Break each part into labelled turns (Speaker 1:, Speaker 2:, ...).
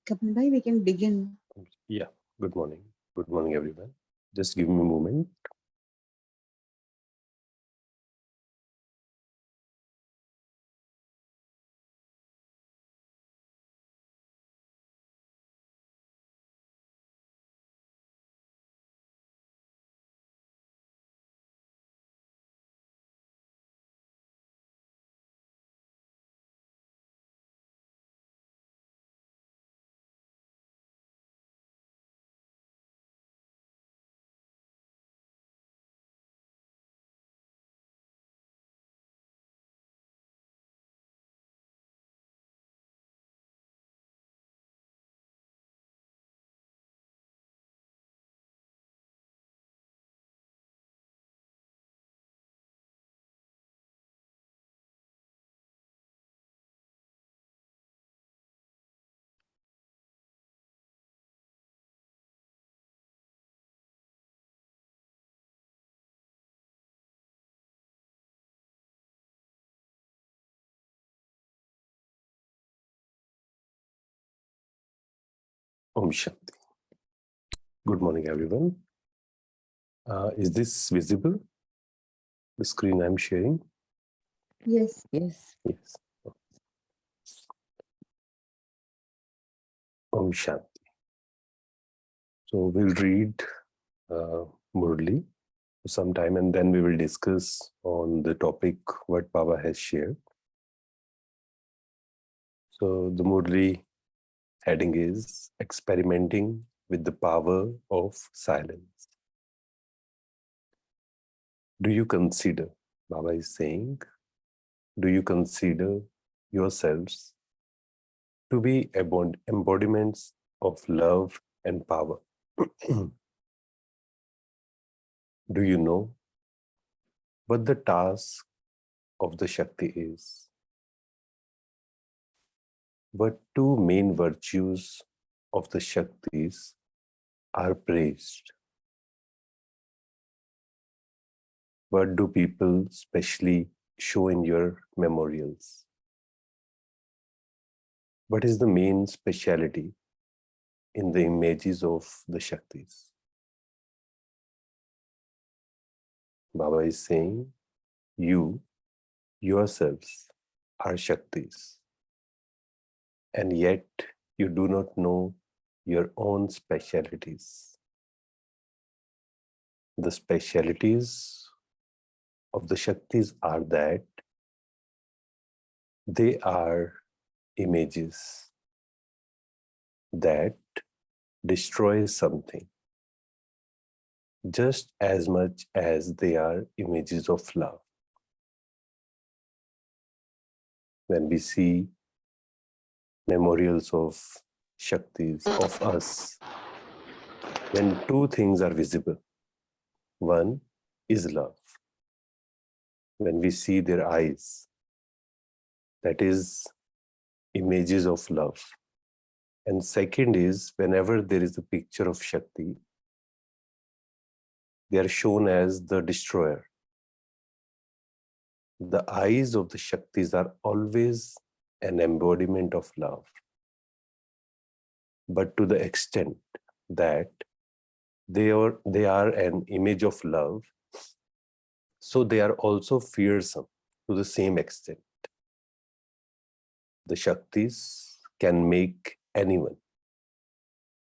Speaker 1: Kapil bhai, we can begin.
Speaker 2: Yeah, good morning. Good morning, everyone. Just give me a moment. Om Shanti. Good morning, everyone. Is this visible? The screen I'm sharing?
Speaker 1: Yes.
Speaker 3: Yes.
Speaker 2: Yes. Om Shanti. So we'll read Murli for some time and then we will discuss on the topic what Baba has shared. So the Murli heading is Experimenting with the Power of Silence. Do you consider, Baba is saying, do you consider yourselves to be embodiments of love and power? Do you know what the task of the Shakti is? What two main virtues of the Shaktis are praised? What do people specially show in your memorials? What is the main speciality in the images of the Shaktis? Baba is saying, you yourselves are Shaktis, and yet you do not know your own specialities. The specialities of the Shaktis are that they are images that destroy something just as much as they are images of love. When we see memorials of Shaktis, of us, then two things are visible. One is love. When we see their eyes, that is images of love. And second is, whenever there is a picture of Shakti, they are shown as the destroyer. The eyes of the Shaktis are always an embodiment of love, but to the extent that they are an image of love, so they are also fearsome to the same extent. The Shaktis can make anyone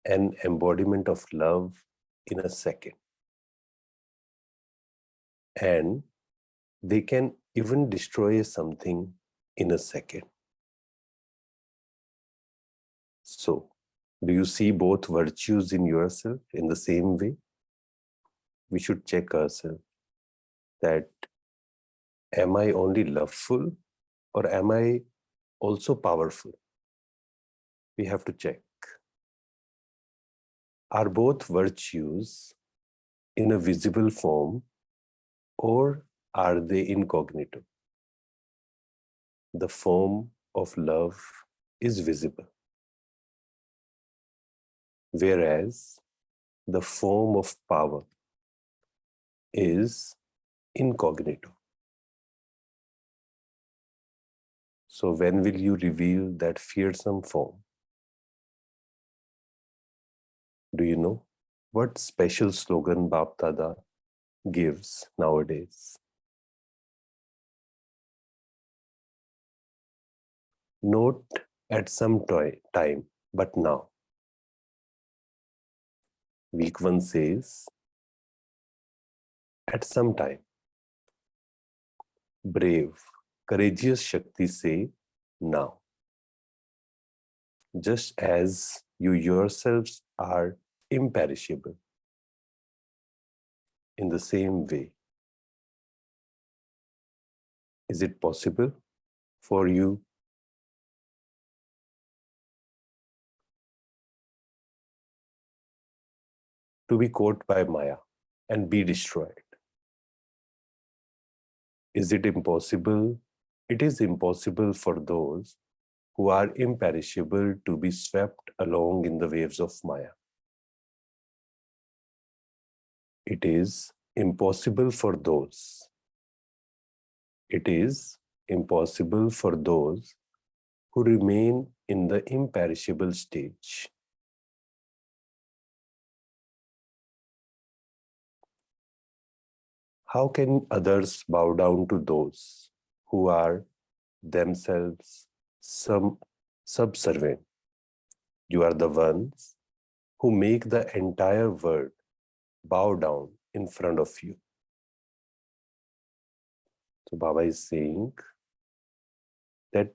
Speaker 2: an embodiment of love in a second. And they can even destroy something in a second. So, do you see both virtues in yourself in the same way? We should check ourselves that am I only loveful or am I also powerful? We have to check. Are both virtues in a visible form or are they incognito? The form of love is visible, whereas the form of power is incognito. So when will you reveal that fearsome form? Do you know what special slogan Bap Dada gives nowadays? Not at some time, but now. Week 1 says, at some time. Brave, courageous Shakti say, now. Just as you yourselves are imperishable, in the same way, is it possible for you to be caught by Maya and be destroyed? Is it impossible? It is impossible for those who are imperishable to be swept along in the waves of Maya. It is impossible for those. It is impossible for those who remain in the imperishable stage. How can others bow down to those who are themselves subservient? You are the ones who make the entire world bow down in front of you. So Baba is saying that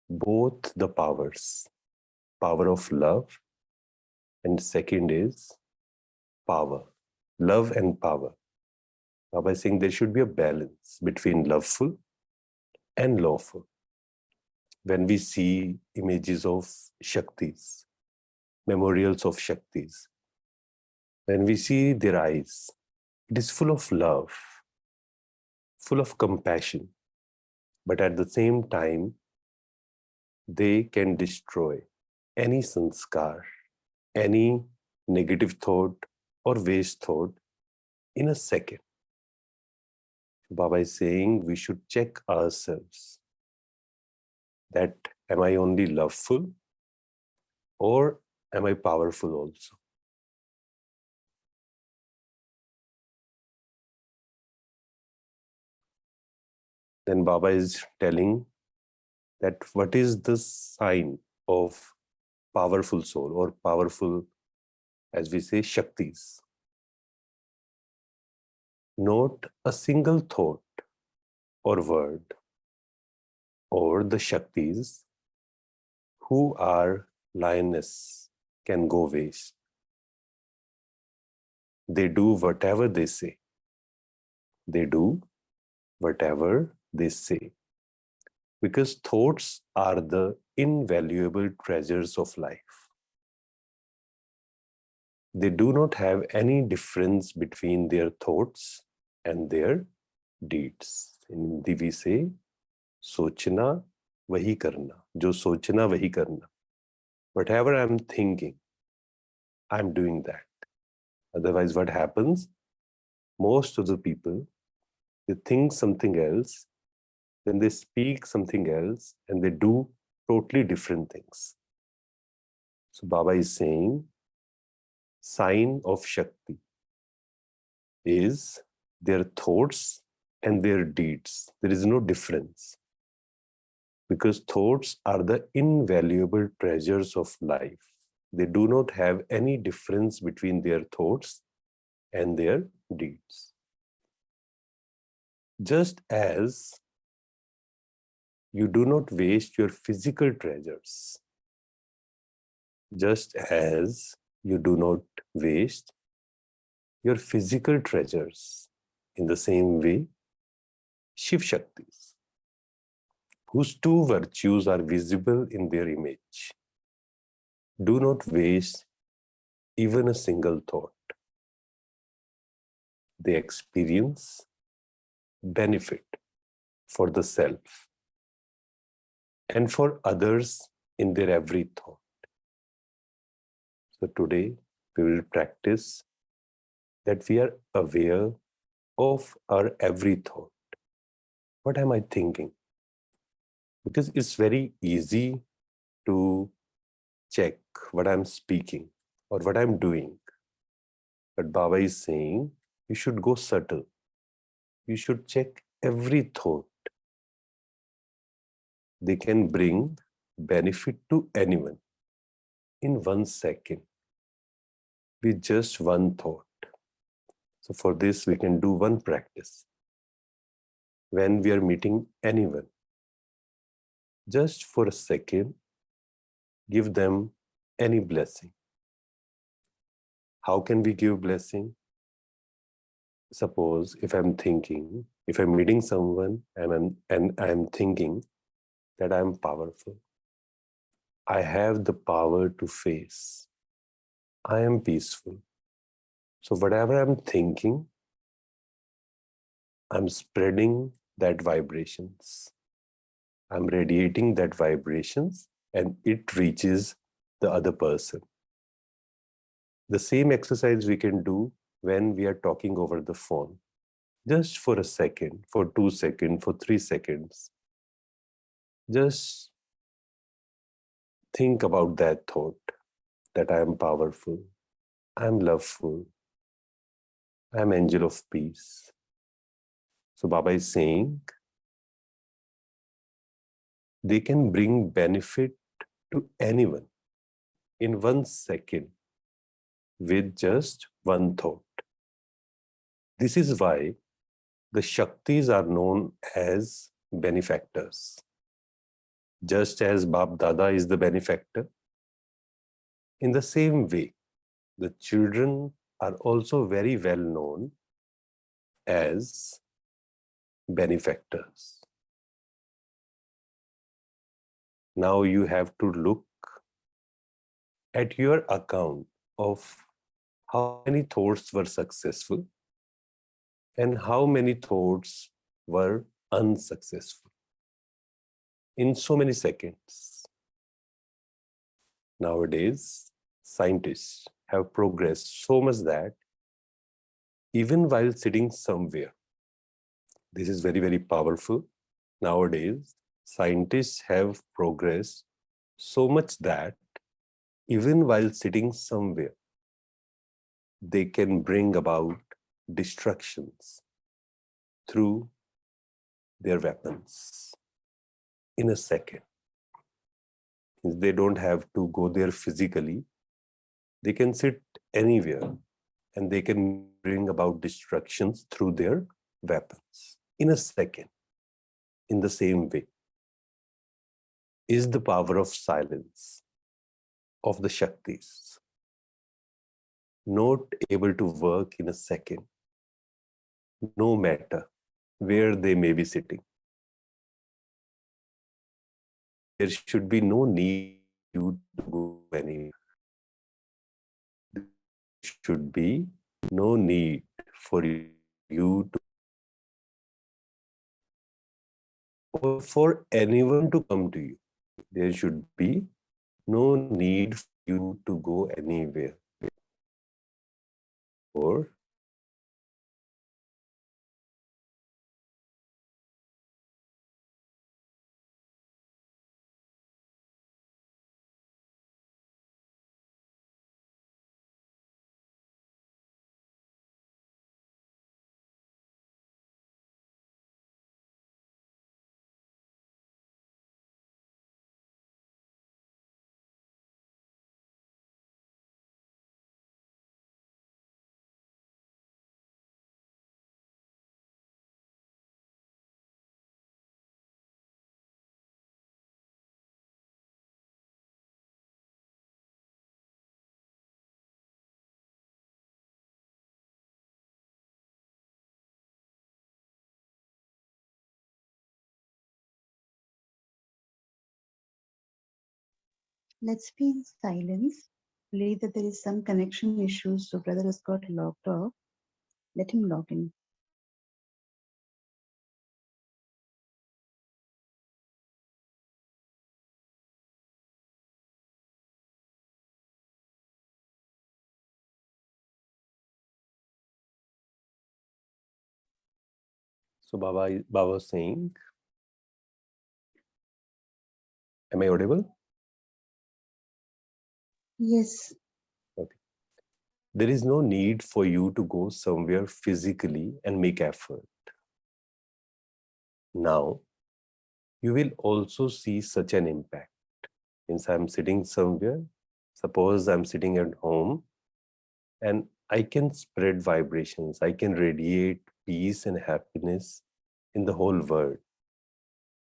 Speaker 2: both the powers, power of love, and second is power, love and power. Baba is saying there should be a balance between loveful and lawful. When we see images of Shaktis, memorials of Shaktis, when we see their eyes, it is full of love, full of compassion, but at the same time, they can destroy any sanskar, any negative thought or waste thought in a second. Baba is saying we should check ourselves that am I only loveful or am I powerful also? Then Baba is telling that what is the sign of powerful soul or powerful, as we say, Shaktis. Not a single thought or word or the Shaktis who are lioness can go waste. They do whatever they say. They do whatever they say. Because thoughts are the invaluable treasures of life. They do not have any difference between their thoughts and their deeds. In Hindi we say, sochna vahi karna. Jo sochna vahi karna. Whatever I'm thinking, I'm doing that. Otherwise, what happens? Most of the people, they think something else, then they speak something else, and they do totally different things. So Baba is saying, sign of Shakti is their thoughts and their deeds. There is no difference. Because thoughts are the invaluable treasures of life. They do not have any difference between their thoughts and their deeds. Just as you do not waste your physical treasures, just as you do not waste your physical treasures, in the same way, Shiv Shaktis, whose two virtues are visible in their image, do not waste even a single thought. They experience benefit for the self and for others in their every thought. So today we will practice that we are aware of our every thought. What am I thinking? Because it's very easy to check what I'm speaking. or what I'm doing. But Baba is saying you should go subtle. You should check every thought. They can bring benefit to anyone in 1 second with just one thought. So for this, we can do one practice. When we are meeting anyone, just for a second, give them any blessing. How can we give blessing? Suppose if I'm meeting someone and I'm thinking that I'm powerful, I have the power to face, I am peaceful. So whatever I'm thinking, I'm spreading that vibrations. I'm radiating that vibrations and it reaches the other person. The same exercise we can do when we are talking over the phone. Just for a second, for 2 seconds, for 3 seconds. Just think about that thought that I am powerful, I am loveful, I am angel of peace. So Baba is saying they can bring benefit to anyone in 1 second with just one thought. This is why the Shaktis are known as benefactors. Just as Bap Dada is the benefactor, in the same way, the children are also very well known as benefactors. Now you have to look at your account of how many thoughts were successful and how many thoughts were unsuccessful in so many seconds. Nowadays, scientists have progressed so much that even while sitting somewhere, this is very, very powerful. Nowadays, scientists have progressed so much that even while sitting somewhere, they can bring about destructions through their weapons in a second. They don't have to go there physically. They can sit anywhere and they can bring about destructions through their weapons in a second. In the same way, is the power of silence of the Shaktis not able to work in a second, no matter where they may be sitting. There should be no need you to go anywhere. There should be no need for you to, or for anyone to come to you. There should be no need for you to go anywhere. Or
Speaker 1: Let's be in silence. Believe that there is some connection issues, so brother has got logged off. Let him log in.
Speaker 2: so Baba was saying, am I audible?
Speaker 1: Yes.
Speaker 2: Okay. there is no need for you to go somewhere physically and make effort. Now, you will also see such an impact. Since I'm sitting somewhere, suppose I'm sitting at home, and I can spread vibrations, I can radiate peace and happiness in the whole world.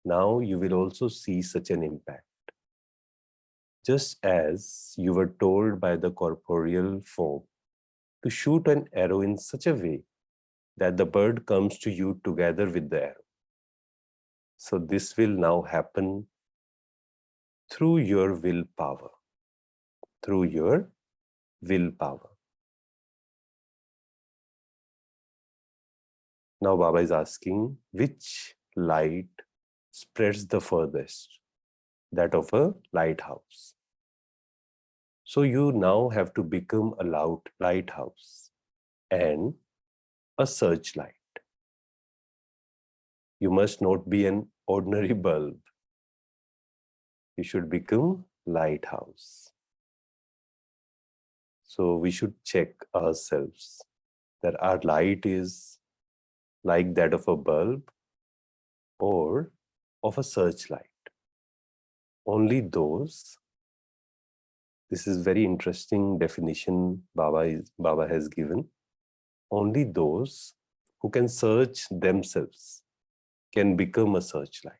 Speaker 2: Now you will also see such an impact. Just as you were told by the corporeal form to shoot an arrow in such a way that the bird comes to you together with the arrow. So this will now happen through your willpower. Through your willpower. Now Baba is asking, which light spreads the furthest? That of a lighthouse. So you now have to become a lighthouse and a searchlight. You must not be an ordinary bulb. You should become lighthouse. So we should check ourselves that our light is like that of a bulb or of a searchlight. Only those, this is very interesting definition Baba has given, only those who can search themselves can become a searchlight.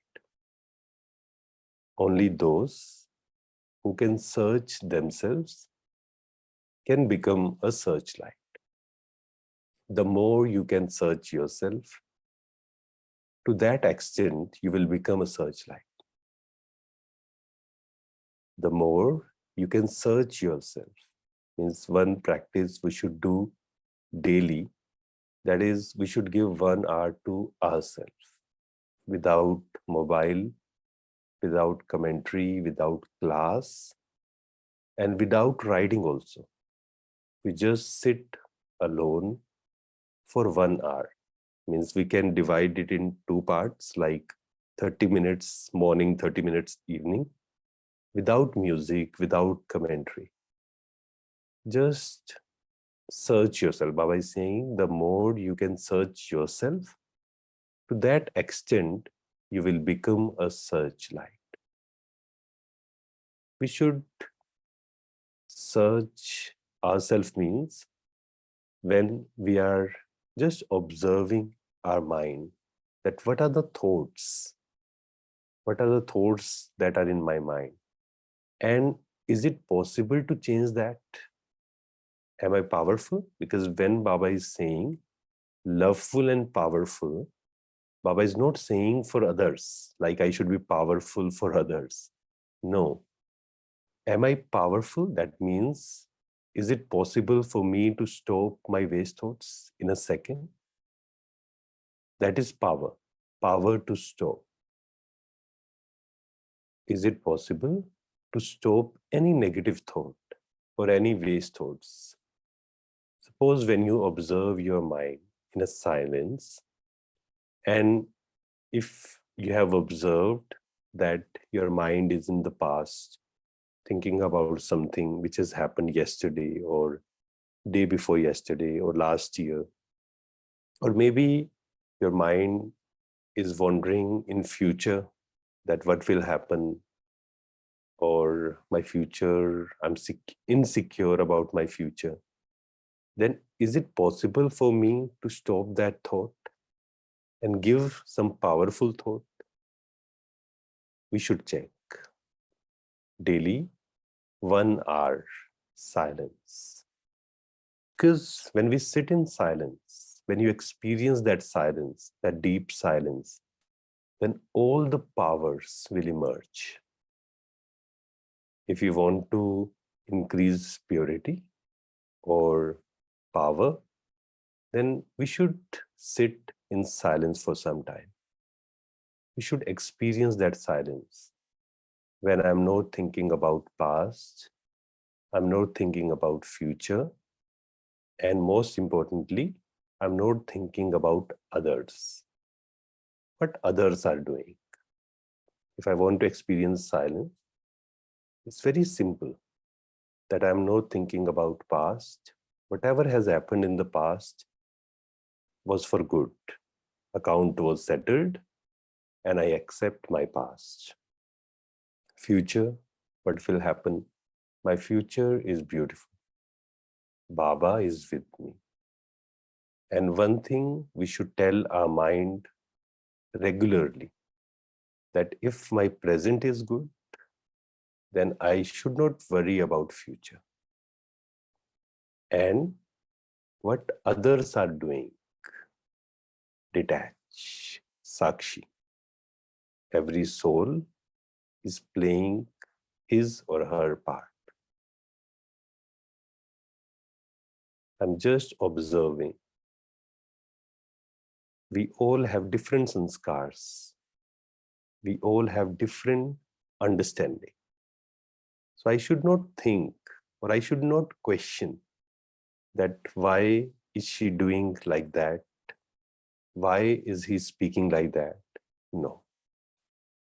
Speaker 2: Only those who can search themselves can become a searchlight. The more you can search yourself, to that extent you will become a searchlight. The more you can search yourself, means one practice we should do daily, that is, we should give 1 hour to ourselves, without mobile, without commentary, without class, and without writing also. We just sit alone for 1 hour. Means we can divide it in 2 parts, like 30 minutes morning, 30 minutes evening, without music, without commentary. Just search yourself. Baba is saying the more you can search yourself, to that extent you will become a searchlight. We should search ourselves means when we are just observing our mind, that what are the thoughts that are in my mind, and is it possible to change that? Am I powerful? Because when Baba is saying loveful and powerful, Baba is not saying for others, like I should be powerful for others. No. Am I powerful? That means, is it possible for me to stop my waste thoughts in a second? That is power. Power to stop. Is it possible to stop any negative thought or any waste thoughts? Suppose when you observe your mind in a silence, and if you have observed that your mind is in the past, thinking about something which has happened yesterday or day before yesterday or last year, or maybe your mind is wandering in future, that what will happen, or my future, I'm insecure about my future, then is it possible for me to stop that thought and give some powerful thought? We should check. Daily, 1 hour silence. Because when we sit in silence, when you experience that silence, that deep silence, then all the powers will emerge. If you want to increase purity or power, then we should sit in silence for some time. We should experience that silence. When I'm not thinking about past, I'm not thinking about future, and most importantly, I'm not thinking about others. What others are doing. If I want to experience silence, it's very simple, that I'm not thinking about past, whatever has happened in the past was for good. Account was settled and I accept my past. Future, what will happen? My future is beautiful. Baba is with me. And one thing we should tell our mind regularly, that if my present is good, then I should not worry about future. And what others are doing, detach, sakshi. Every soul is playing his or her part. I'm just observing. We all have different sanskars. We all have different understanding. So I should not think, or I should not question that why is she doing like that? Why is he speaking like that? No.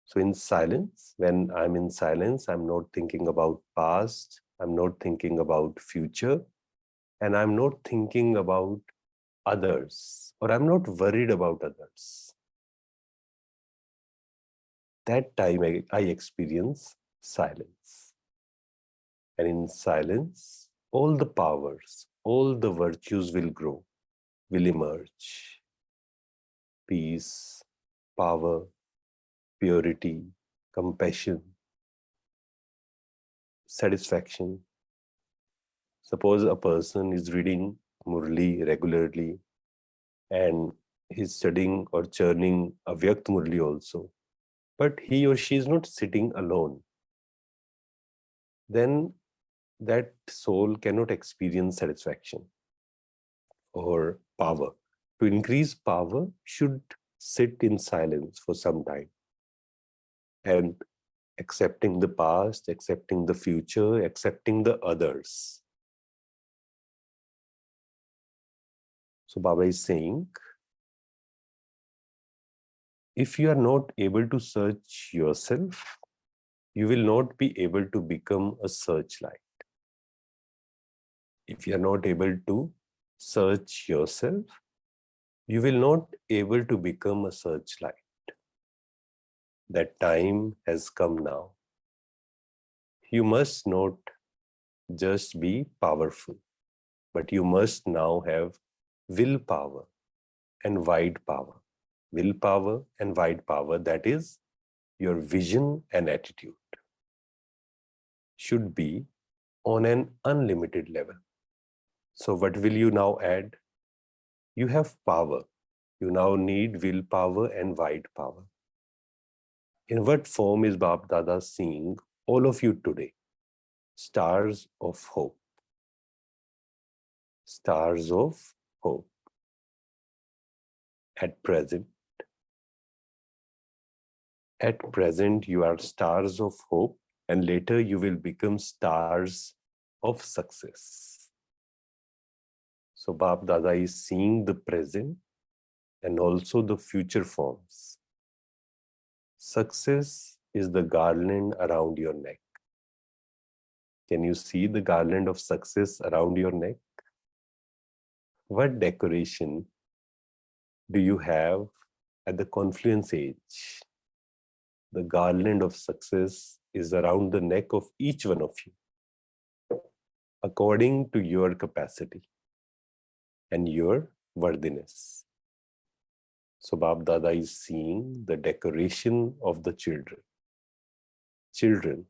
Speaker 2: So in silence, when I'm in silence, I'm not thinking about past, I'm not thinking about future, and I'm not thinking about others, or I'm not worried about others. That time I experience silence. And in silence, all the powers, all the virtues will grow, will emerge. Peace, power, purity, compassion, satisfaction. Suppose a person is reading Murli regularly and he's studying or churning Avyakt Murli also, but he or she is not sitting alone. Then that soul cannot experience satisfaction or power. To increase power, should sit in silence for some time and accepting the past, accepting the future, accepting the others. So Baba is saying, if you are not able to search yourself, you will not be able to become a searchlight. If you are not able to search yourself, you will not able to become a searchlight. That time has come now. You must not just be powerful, but you must now have willpower and wide power. Willpower and wide power, that is your vision and attitude, should be on an unlimited level. So what will you now add? You have power. You now need willpower and wide power. In what form is Bab Dada seeing all of you today? Stars of hope. Stars of hope. At present, you are stars of hope, and later you will become stars of success. So Bab Dada is seeing the present and also the future forms. Success is the garland around your neck. Can you see the garland of success around your neck? What decoration do you have at the confluence age? The garland of success is around the neck of each one of you, according to your capacity and your worthiness. So Bab Dada is seeing the decoration of the children. Children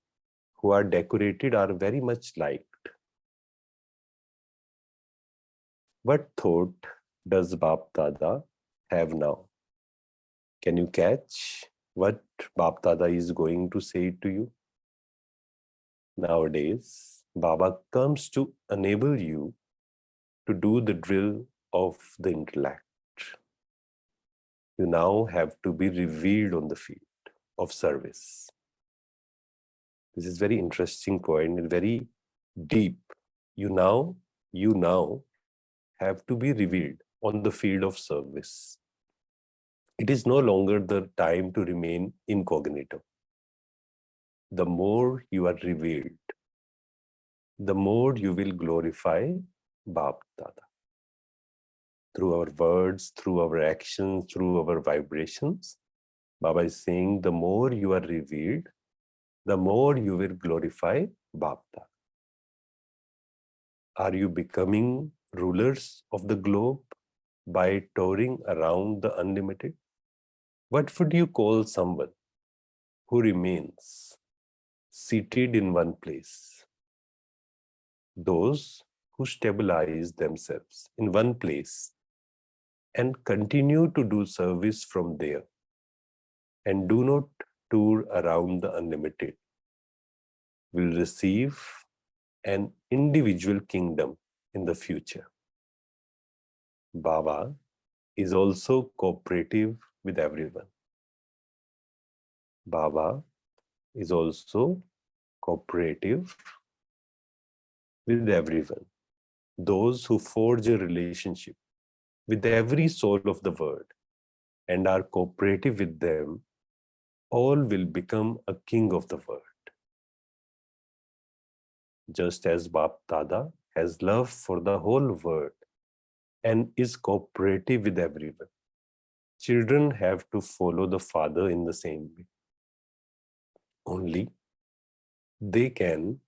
Speaker 2: who are decorated are very much liked. What thought does Bab Dada have now? Can you catch what Bab Dada is going to say to you? Nowadays, Baba comes to enable you to do the drill of the intellect. You now have to be revealed on the field of service. This is very interesting point and very deep. You now have to be revealed on the field of service. It is no longer the time to remain incognito. The more you are revealed, the more you will glorify Bap Dada. Through our words, through our actions, through our vibrations, Baba is saying the more you are revealed, the more you will glorify Bap Dada. Are you becoming rulers of the globe by touring around the unlimited? What would you call someone who remains seated in one place? Those who stabilize themselves in one place and continue to do service from there and do not tour around the unlimited will receive an individual kingdom in the future. Baba is also cooperative with everyone. Baba is also cooperative with everyone. Those who forge a relationship with every soul of the world and are cooperative with them, all will become a king of the world. Just as Bap Dada has love for the whole world and is cooperative with everyone, children have to follow the father in the same way. Only then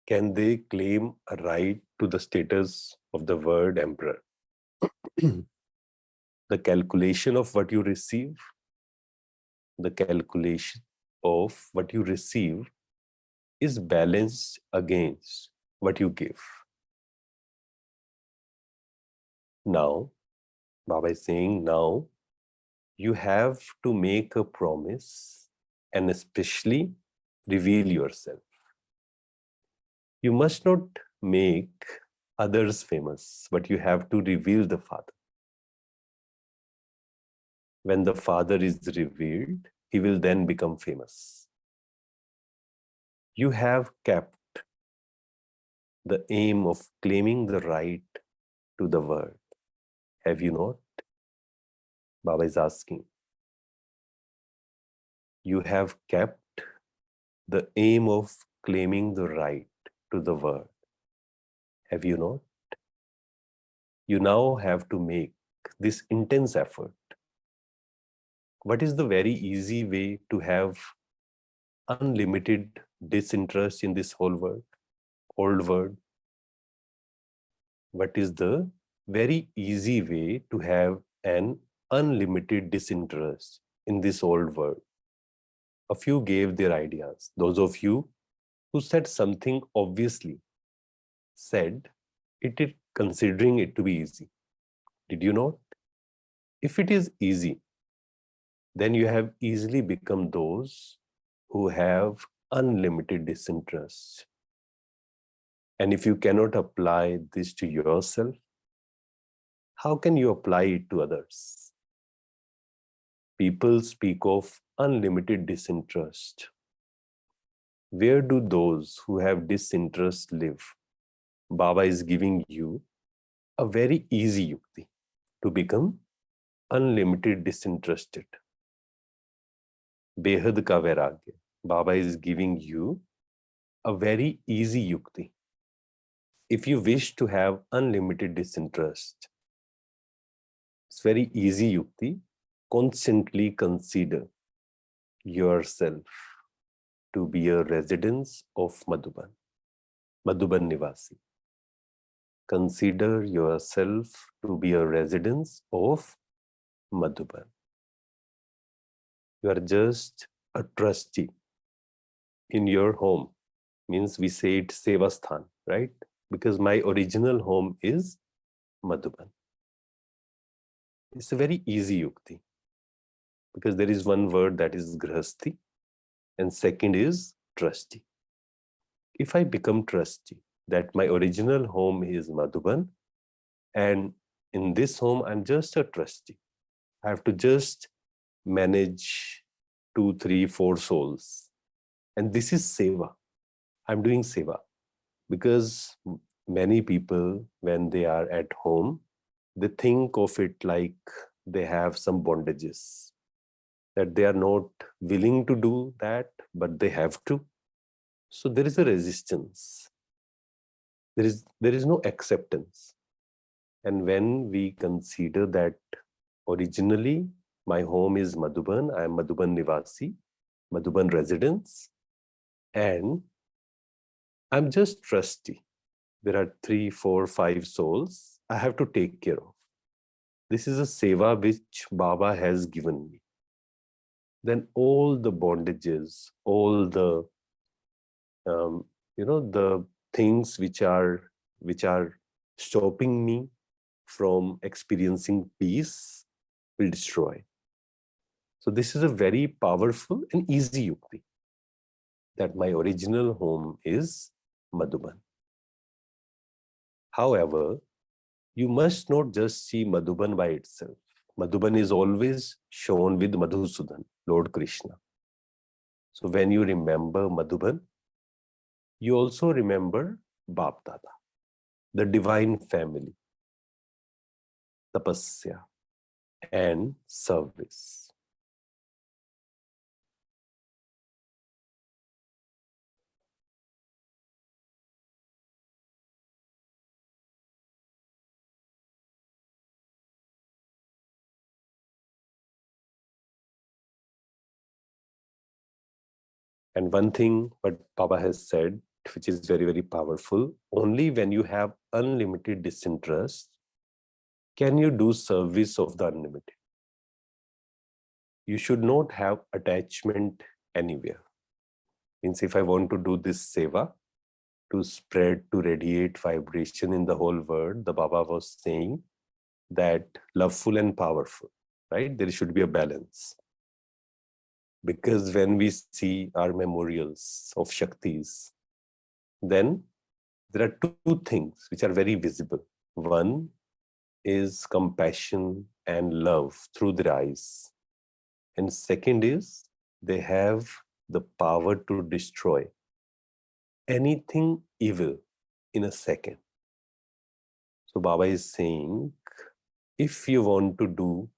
Speaker 2: can they claim a right to the status of the word emperor. The calculation of what you receive, is balanced against what you give. Now, Baba is saying, now you have to make a promise and especially reveal yourself. You must not make others famous, but you have to reveal the Father. When the Father is revealed, he will then become famous. You have kept the aim of claiming the right to the word. Have you not? Baba is asking. You have kept the aim of claiming the right to the word. Have you not? You now have to make this intense effort. What is the very easy way to have unlimited disinterest in this whole world, old world? What is the very easy way to have an unlimited disinterest in this old world? A few gave their ideas. Those of you who said something obviously said it considering it to be easy. Did you not? If it is easy, then you have easily become those who have unlimited disinterest. And if you cannot apply this to yourself, how can you apply it to others? People speak of unlimited disinterest. Where do those who have disinterest live? Baba is giving you a very easy yukti to become unlimited disinterested. Behad ka vairagya. Baba is giving you a very easy yukti. If you wish to have unlimited disinterest, it's very easy yukti. Constantly consider yourself to be a resident of Madhuban, Madhuban Nivasi. Consider yourself to be a resident of Madhuban. You are just a trustee in your home. Means we say it Sevasthan, right? Because my original home is Madhuban. It's a very easy yukti. Because there is one word that is grahasti and second is trustee. If I become trustee, that my original home is Madhuban and in this home I'm just a trustee. I have to just manage 2, 3, 4 souls. And this is seva. I'm doing seva. Because many people, when they are at home, they think of it like they have some bondages. That they are not willing to do that, but they have to. So there is a resistance. There is no acceptance. And when we consider that originally my home is Madhuban, I am Madhuban Nivasi, Madhuban residence, and I'm just trustee. There are 3, 4, 5 souls I have to take care of. This is a seva which Baba has given me. Then all the bondages, all the the things which are stopping me from experiencing peace will destroy. So this is a very powerful and easy yukti, that my original home is Madhuban. However, you must not just see Madhuban by itself. Madhuban is always shown with Madhusudan, Lord Krishna. So when you remember Madhuban, you also remember Bap Dada, the divine family, tapasya, and service. And one thing what Baba has said, which is very, very powerful, only when you have unlimited disinterest can you do service of the unlimited. You should not have attachment anywhere. Means if I want to do this seva, to spread, to radiate vibration in the whole world, the Baba was saying that loveful and powerful, right? There should be a balance. Because when we see our memorials of Shaktis, then there are two things which are very visible. One is compassion and love through their eyes. And second is they have the power to destroy anything evil in a second. So Baba is saying, if you want to do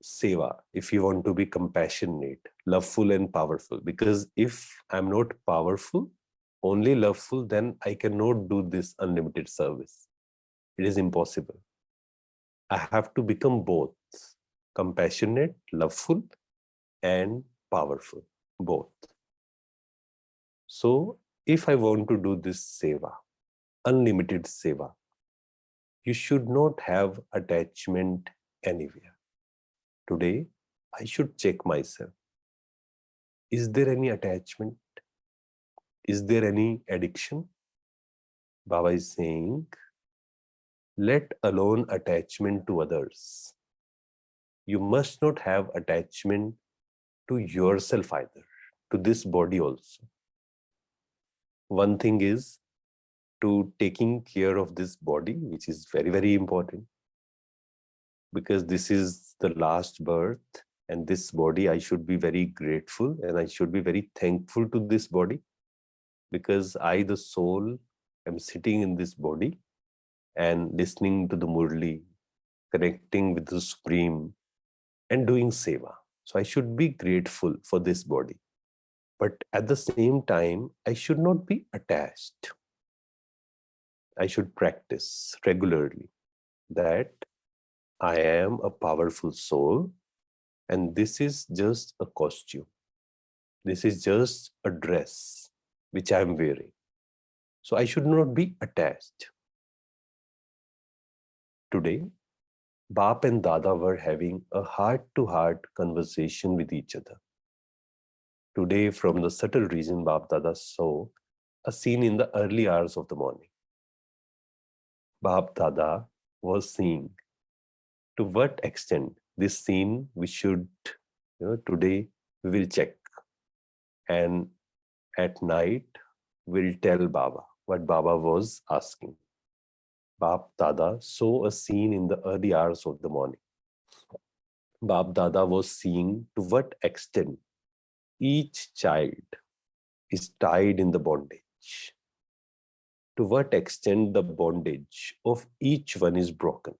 Speaker 2: seva, if you want to be compassionate, loveful and powerful, because if I'm not powerful, only loveful, then I cannot do this unlimited service. It is impossible. I have to become both compassionate, loveful, and powerful, both. So if I want to do this seva, unlimited seva, you should not have attachment anywhere. Today, I should check myself. Is there any attachment? Is there any addiction? Baba is saying, let alone attachment to others. You must not have attachment to yourself either, to this body also. One thing is to taking care of this body, which is very, very important, because this is the last birth, and this body, I should be very grateful and I should be very thankful to this body, because I, the soul, am sitting in this body and listening to the Murli, connecting with the Supreme, and doing seva. So I should be grateful for this body. But at the same time, I should not be attached. I should practice regularly that I am a powerful soul and this is just a costume. This is just a dress which I am wearing. So I should not be attached. Today, Bap and Dada were having a heart-to-heart conversation with each other. Today, from the subtle region, Bap Dada saw a scene in the early hours of the morning. Bap Dada was seeing to what extent this scene we should, today we will check. And at night, we'll tell Baba what Baba was asking. Bap Dada saw a scene in the early hours of the morning. Bap Dada was seeing to what extent each child is tied in the bondage. To what extent the bondage of each one is broken.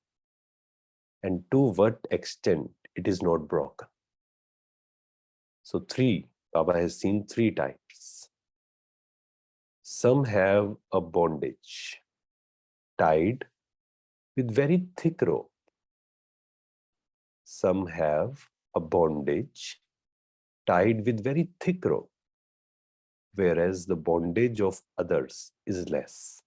Speaker 2: And to what extent it is not broken. So Baba has seen 3 types. Some have a bondage tied with very thick rope. Some have a bondage tied with very thick rope, whereas the bondage of others is less.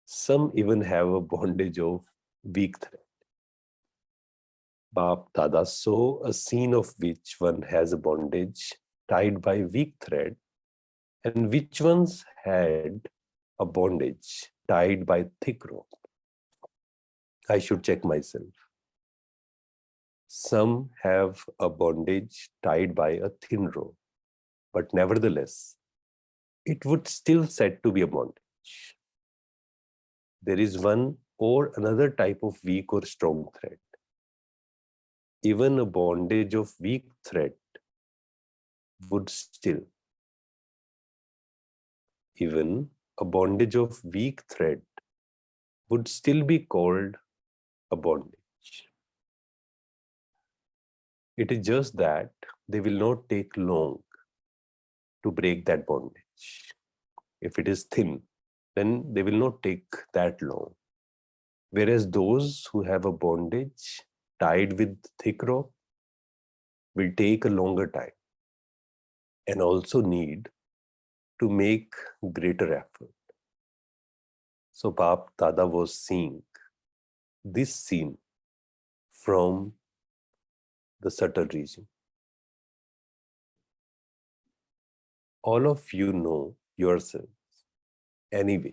Speaker 2: Some even have a bondage of weak thread. Bap Dada saw a scene of which one has a bondage tied by weak thread, and which ones had a bondage tied by thick rope. I should check myself. Some have a bondage tied by a thin rope, but nevertheless, it would still said to be a bondage. There is one or another type of weak or strong thread. Even a bondage of weak thread would still, even a bondage of weak thread would still be called a bondage. It is just that they will not take long to break that bondage. If it is thin, then they will not take that long. Whereas those who have a bondage tied with thick rope will take a longer time and also need to make greater effort. So Bap Dada was seeing this scene from the subtle region. All of you know yourselves anyway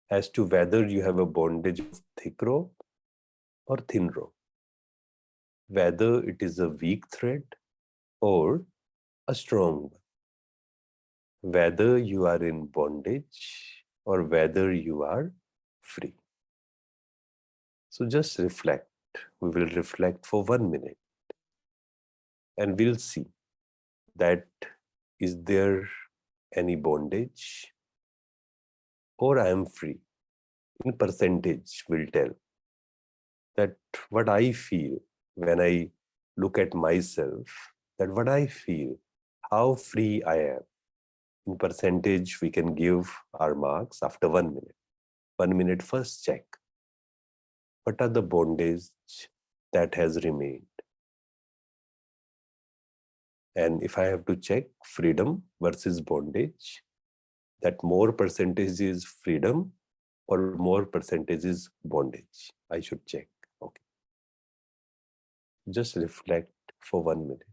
Speaker 2: as to whether you have a bondage of thick rope or thin rope, whether it is a weak thread or a strong one, whether you are in bondage or whether you are free. So just reflect. We will reflect for 1 minute and we'll see that is there any bondage or I am free. In percentage will tell that what I feel when I look at myself, that what I feel, how free I am. In percentage, we can give our marks after 1 minute. 1 minute first check. What are the bondage that has remained? And if I have to check freedom versus bondage, that more percentage is freedom or more percentage is bondage, I should check. Okay. Just reflect for 1 minute.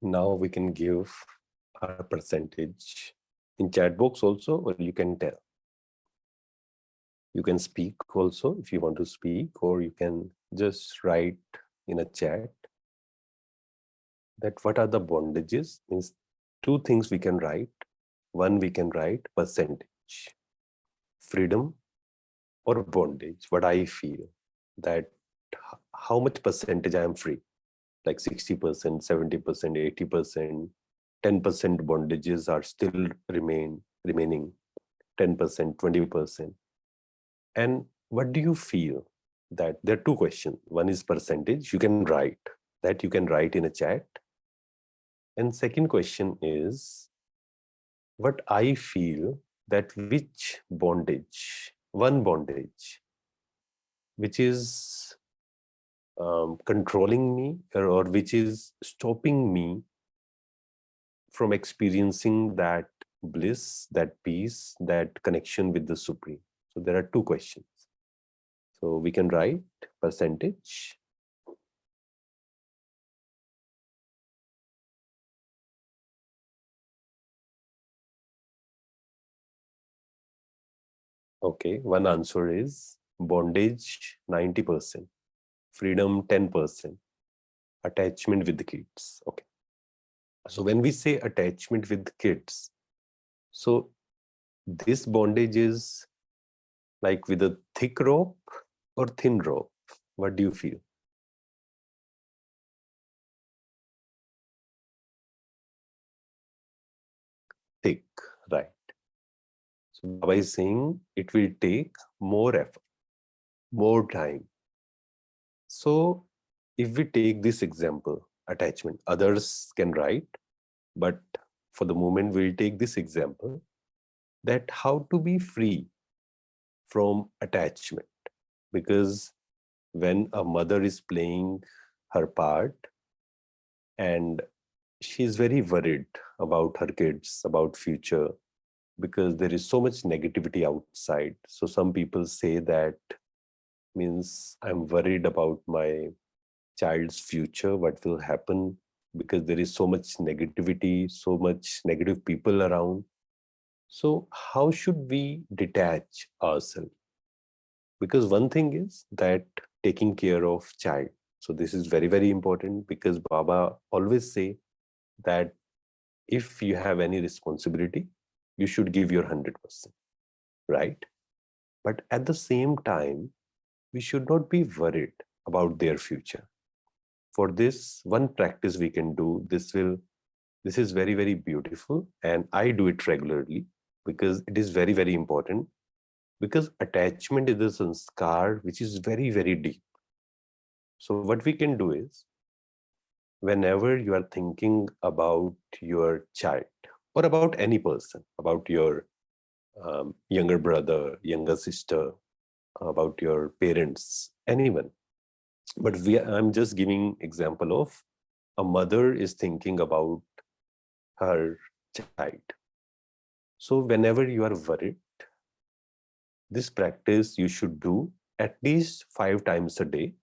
Speaker 2: Now we can give our percentage in chat box also, or you can tell. You can speak also if you want to speak, or you can just write in a chat that what are the bondages. Means two things we can write. One, we can write percentage, freedom or bondage, what I feel, that how much percentage I am free, like 60%, 70%, 80%, 10% bondages are still remaining, 10%, 20%. And what do you feel? That there are two questions. One is percentage, you can write that, you can write in a chat. And second question is what I feel, that which bondage, one bondage, which is controlling me, or which is stopping me from experiencing that bliss, that peace, that connection with the Supreme. So there are two questions. So we can write percentage. Okay, one answer is bondage 90%, freedom 10%, attachment with the kids. Okay. So when we say attachment with kids, so this bondage is like with a thick rope or thin rope? What do you feel? Thick, right. So Baba is saying it will take more effort, more time. So if we take this example, attachment, others can write, but for the moment we'll take this example, that how to be free from attachment. Because when a mother is playing her part and she's very worried about her kids, about future, because there is so much negativity outside. So some people say that means I'm worried about my child's future, what will happen, because there is so much negativity, so much negative people around. So how should we detach ourselves? Because one thing is that taking care of child. So this is very, very important, because Baba always say that if you have any responsibility, you should give your 100%, right? But at the same time, we should not be worried about their future. For this, one practice we can do, this is very, very beautiful, and I do it regularly because it is very, very important, because attachment is a sanskar which is very, very deep. So what we can do is, whenever you are thinking about your child or about any person, about your younger brother, younger sister, about your parents, anyone. But I'm just giving example of a mother is thinking about her child. So whenever you are worried, this practice you should do at least 5 times a day.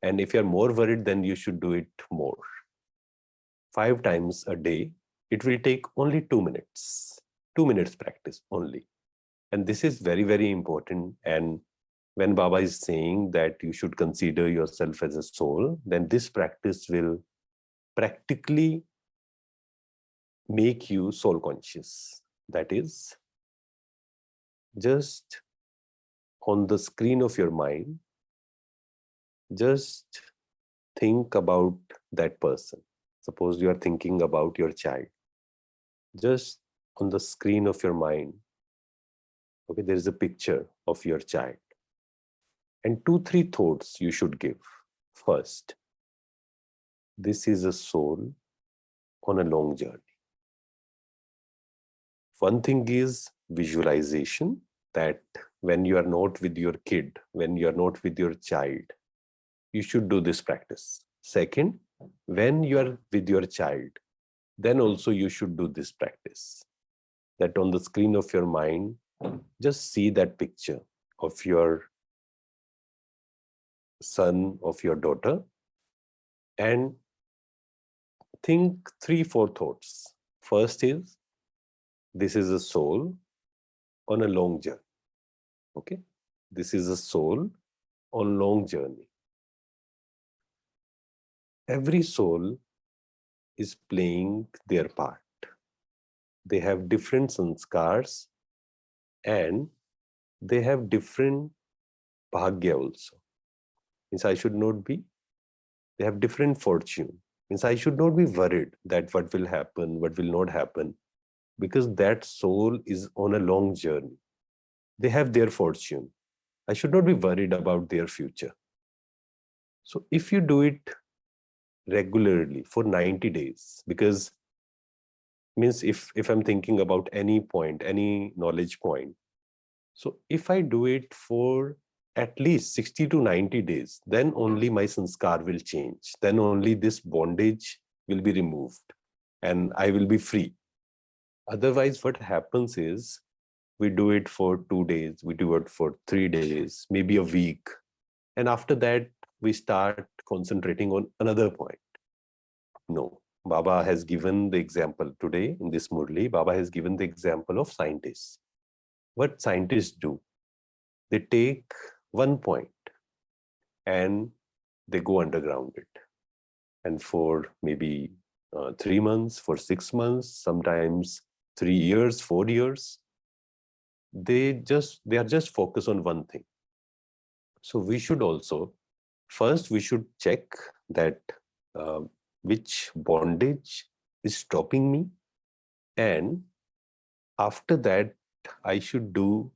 Speaker 2: And if you're more worried, then you should do it more. 5 times a day. It will take only 2 minutes. 2 minutes practice only. And this is very, very important. And when Baba is saying that you should consider yourself as a soul, then this practice will practically make you soul conscious. That is, just on the screen of your mind, just think about that person. Suppose you are thinking about your child. Just on the screen of your mind, okay, there is a picture of your child. And 2, 3 thoughts you should give. First, this is a soul on a long journey. One thing is visualization, that when you are not with your kid, when you are not with your child, you should do this practice. Second, when you are with your child, then also you should do this practice. That on the screen of your mind, just see that picture of your son, of your daughter, and think 3, 4 thoughts. First is, this is a soul on a long journey. Okay? This is a soul on long journey. Every soul is playing their part. They have different sanskars and they have different bhagya also. Means I should not be, they have different fortune. Means I should not be worried that what will happen, what will not happen, because that soul is on a long journey. They have their fortune. I should not be worried about their future. So if you do it regularly for 90 days, because means if I'm thinking about any point, any knowledge point, so if I do it for at least 60 to 90 days, then only my sanskar will change. Then only this bondage will be removed and I will be free. Otherwise, what happens is we do it for 2 days, we do it for 3 days, maybe a week. And after that, we start concentrating on another point. No, Baba has given the example today in this Murli. Baba has given the example of scientists. What scientists do, they take one point and they go underground it. And for maybe 3 months, for 6 months, sometimes 3 years, 4 years, they are just focused on one thing. So we should also, first we should check that which bondage is stopping me, and after that I should do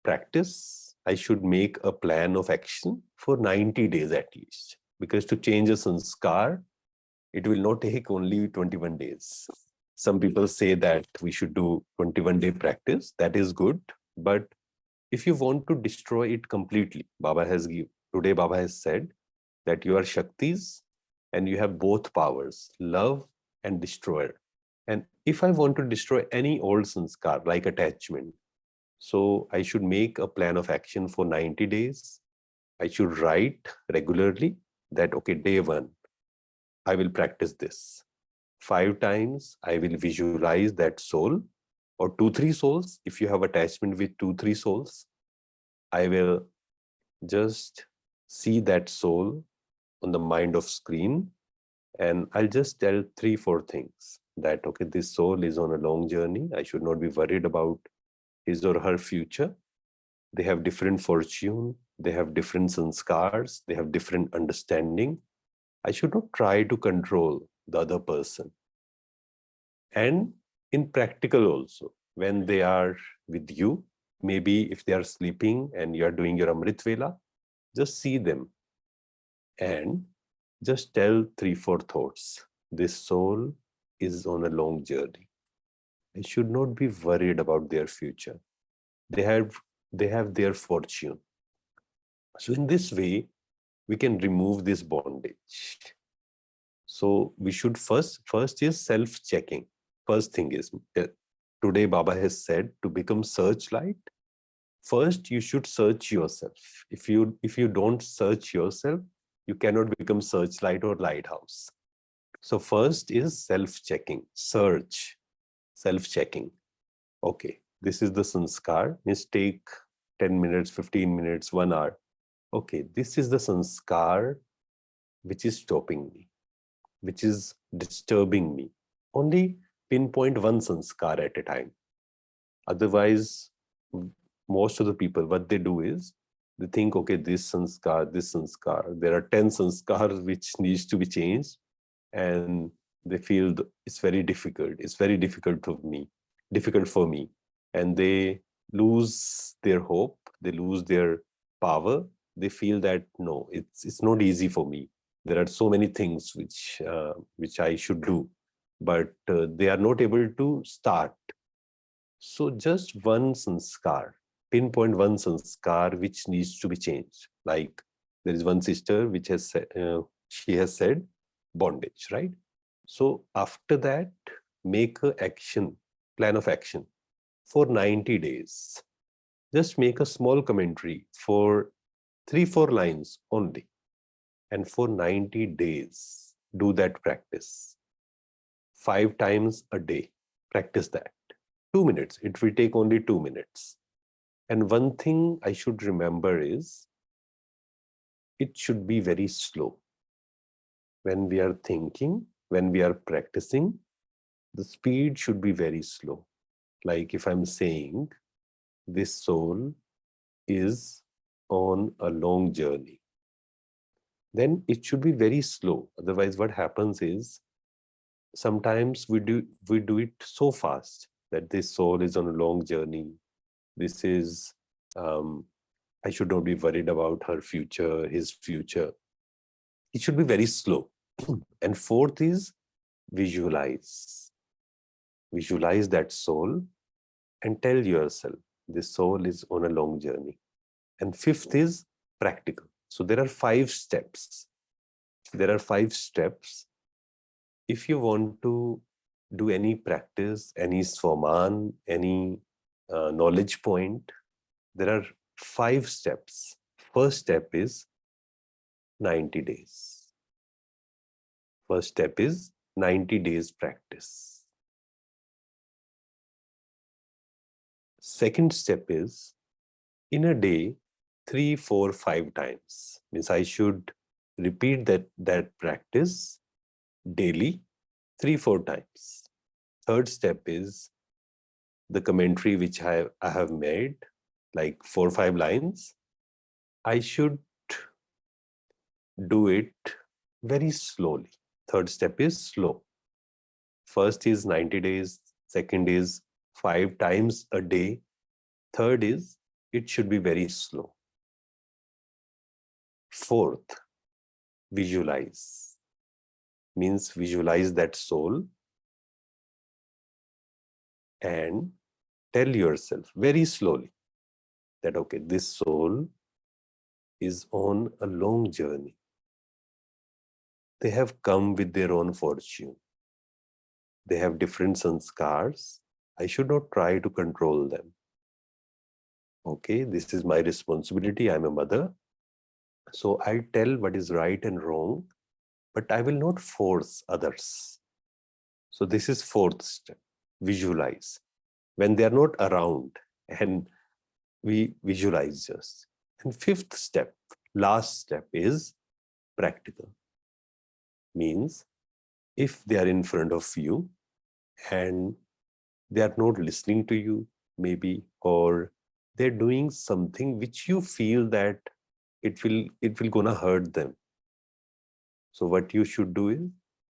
Speaker 2: practice. I should make a plan of action for 90 days at least, because to change a sanskar, it will not take only 21 days. Some people say that we should do 21-day practice. That is good. But if you want to destroy it completely, today Baba has said that you are Shaktis and you have both powers, love and destroyer. And if I want to destroy any old sanskar like attachment, so I should make a plan of action for 90 days. I should write regularly that, okay, day 1, I will practice this. 5 times, I will visualize that soul, or 2-3 souls. If you have attachment with 2-3 souls, I will just see that soul on the mind of screen, and I'll just tell 3-4 things that, okay, this soul is on a long journey. I should not be worried about his or her future. They have different fortune, they have different sanskars, they have different understanding. I should not try to control the other person. And in practical also, when they are with you, maybe if they are sleeping and you are doing your Amrit Vela, just see them and just tell 3-4 thoughts. This soul is on a long journey. I should not be worried about their future. They have their fortune. So in this way, we can remove this bondage. So we should first is self-checking. First thing is, today Baba has said to become searchlight, first you should search yourself. If you don't search yourself, you cannot become searchlight or lighthouse. So first is self-checking, search, self-checking. Okay, this is the sanskar. Means take 10 minutes, 15 minutes, 1 hour. Okay, this is the sanskar which is stopping me, which is disturbing me. Only pinpoint one sanskar at a time. Otherwise, most of the people, what they do is, they think, okay, this sanskar, there are 10 sanskars which needs to be changed, and they feel it's very difficult. It's very difficult for me. And they lose their hope, they lose their power. They feel that, no, it's not easy for me. There are so many things which I should do, but they are not able to start. So just one sanskar, pinpoint one sanskar which needs to be changed. Like there is one sister which has she has said bondage, right? So after that, make a plan of action for 90 days. Just make a small commentary for 3-4 lines only. And for 90 days, do that practice. 5 times a day, practice that. 2 minutes, it will take only 2 minutes. And one thing I should remember is, it should be very slow. When we are thinking, when we are practicing, the speed should be very slow. Like if I'm saying, this soul is on a long journey, then it should be very slow. Otherwise, what happens is, sometimes we do it so fast that this soul is on a long journey. This is, I should not be worried about her future, his future. It should be very slow. And fourth is visualize. Visualize that soul and tell yourself, this soul is on a long journey. And fifth is practical. So there are 5 steps. There are 5 steps. If you want to do any practice, any swaman, any knowledge point, there are 5 steps, First step is 90 days. First step is 90 days practice. Second step is in a day, 3, 4, 5 times. Means I should repeat that practice daily 3, 4 times. Third step is the commentary which I have made, like 4 or 5 lines. I should do it very slowly. Third step is slow. First is 90 days. Second is 5 times a day. Third is it should be very slow. Fourth, visualize. Means visualize that soul and tell yourself very slowly that, okay, this soul is on a long journey. They have come with their own fortune. They have different sanskars. I should not try to control them. Okay, this is my responsibility. I'm a mother. So I tell what is right and wrong, but I will not force others. So this is fourth step, visualize. When they are not around, and we visualize just. And fifth step, last step is practical. Means if they are in front of you and they are not listening to you, maybe, or they're doing something which you feel that it will gonna hurt them. So what you should do is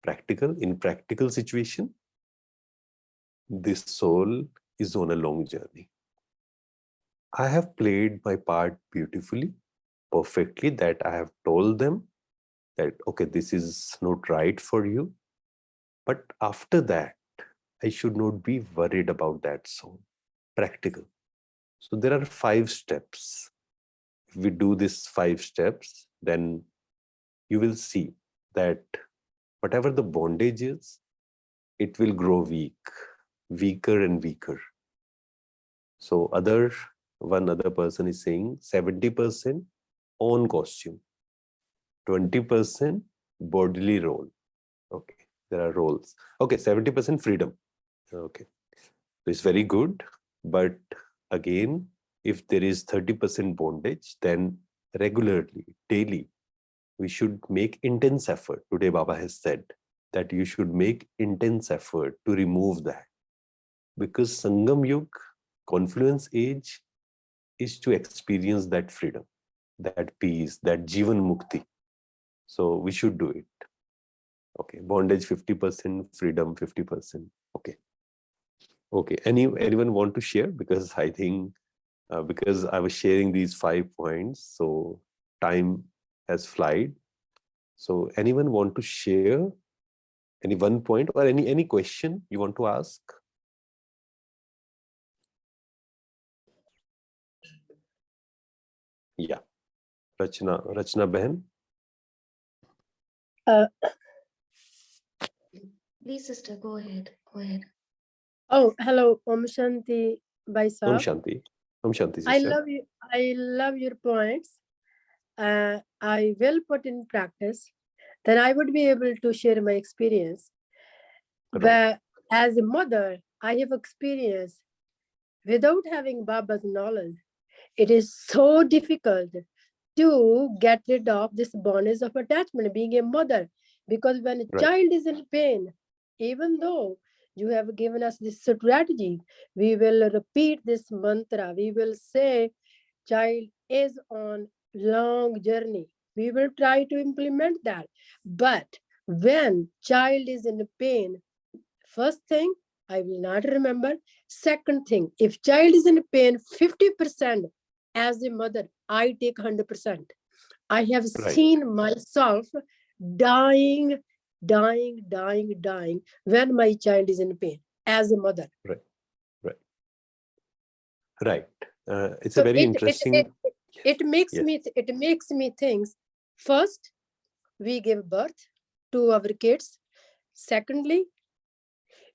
Speaker 2: practical. In practical situation, this soul is on a long journey. I have played my part beautifully, perfectly, that I have told them that, okay, this is not right for you. But after that, I should not be worried about that soul. Practical. So there are 5 steps. If we do these 5 steps, then you will see that whatever the bondage is, it will grow weaker and weaker. So one other person is saying 70% own costume, 20% bodily role. Okay, there are roles. Okay, 70% freedom. Okay, so it's very good. But again, if there is 30% bondage, then regularly, daily, we should make intense effort. Today, Baba has said that you should make intense effort to remove that. Because Sangam Yug, confluence age, is to experience that freedom, that peace, that Jivan Mukti. So we should do it. Okay, bondage 50%, freedom 50%. Okay. Okay, anyone want to share? Because I think, because I was sharing these 5 points, so time has flied. So anyone want to share any one point or any question you want to ask? Yeah, Rachna Behan.
Speaker 3: Please, sister, go ahead. Go ahead.
Speaker 4: Oh, hello, Om Shanti, Bhai Sahab.
Speaker 2: Om Shanti, sister.
Speaker 4: I love your points. I will put in practice. Then I would be able to share my experience.
Speaker 2: Right.
Speaker 4: But as a mother, I have experienced without having Baba's knowledge, it is so difficult to get rid of this bondage of attachment, being a mother. Because when a child is in pain, even though you have given us this strategy, we will repeat this mantra. We will say, child is on long journey. We will try to implement that. But when child is in pain, first thing, I will not remember. Second thing, if child is in pain, 50%, as a mother, I take 100%. I have seen myself dying when my child is in pain as a mother.
Speaker 2: Right. It's so a very interesting.
Speaker 4: It makes me think. First, we give birth to our kids. Secondly,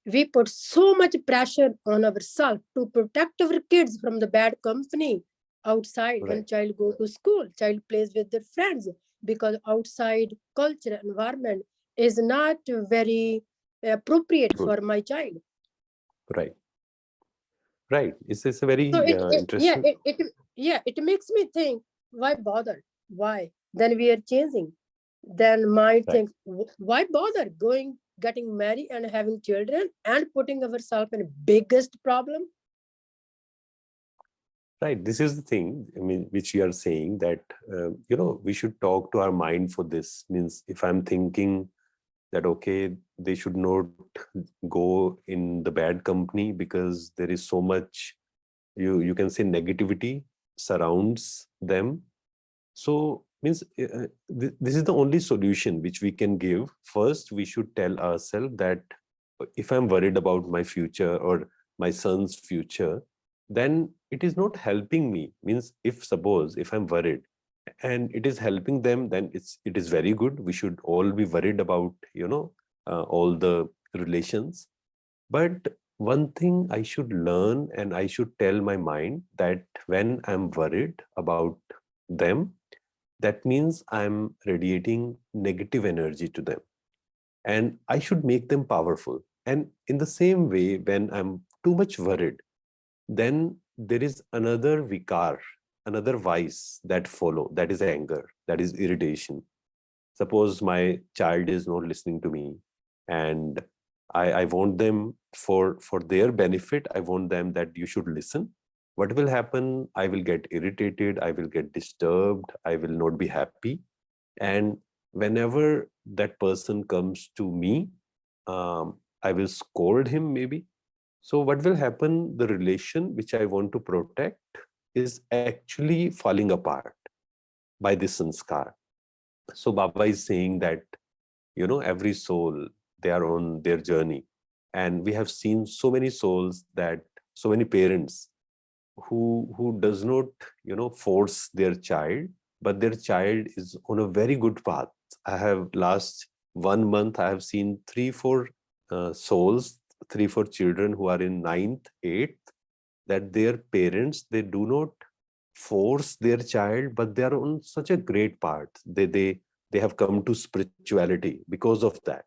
Speaker 4: we put so much pressure on ourselves to protect our kids from the bad company. outside,
Speaker 2: Right.
Speaker 4: when child go to school, child plays with their friends, because outside culture environment is not very appropriate
Speaker 2: Good.
Speaker 4: for my child.
Speaker 2: Right. Right. It's a very
Speaker 4: So
Speaker 2: interesting.
Speaker 4: it makes me think, why bother? Why? Then we are changing. Then mind
Speaker 2: Right.
Speaker 4: thinks, why bother getting married and having children and putting ourselves in biggest problem?
Speaker 2: Right. This is the thing, I mean, which you are saying that, we should talk to our mind for this. Means if I'm thinking that, okay, they should not go in the bad company because there is so much, you can say, negativity surrounds them. So means this is the only solution which we can give. First, we should tell ourselves that if I'm worried about my future or my son's future, then it is not helping me. Means if I'm worried and it is helping them, then it is very good. We should all be worried about all the relations. But one thing I should learn, and I should tell my mind that when I'm worried about them, that means I'm radiating negative energy to them, and I should make them powerful. And in the same way, when I'm too much worried, then there is another vikar, another vice that follow, that is anger, that is irritation. Suppose my child is not listening to me, and I want them for their benefit, I want them that you should listen. What will happen? I will get irritated, I will get disturbed, I will not be happy. And whenever that person comes to me, I will scold him maybe. So what will happen? The relation which I want to protect is actually falling apart by this sanskar. So Baba is saying that, every soul, they are on their journey. And we have seen so many souls, that so many parents who does not, force their child, but their child is on a very good path. I have last 1 month, I have seen 3-4 souls, 3-4 children who are in 9th, 8th, that their parents, they do not force their child, but they are on such a great path. They have come to spirituality because of that.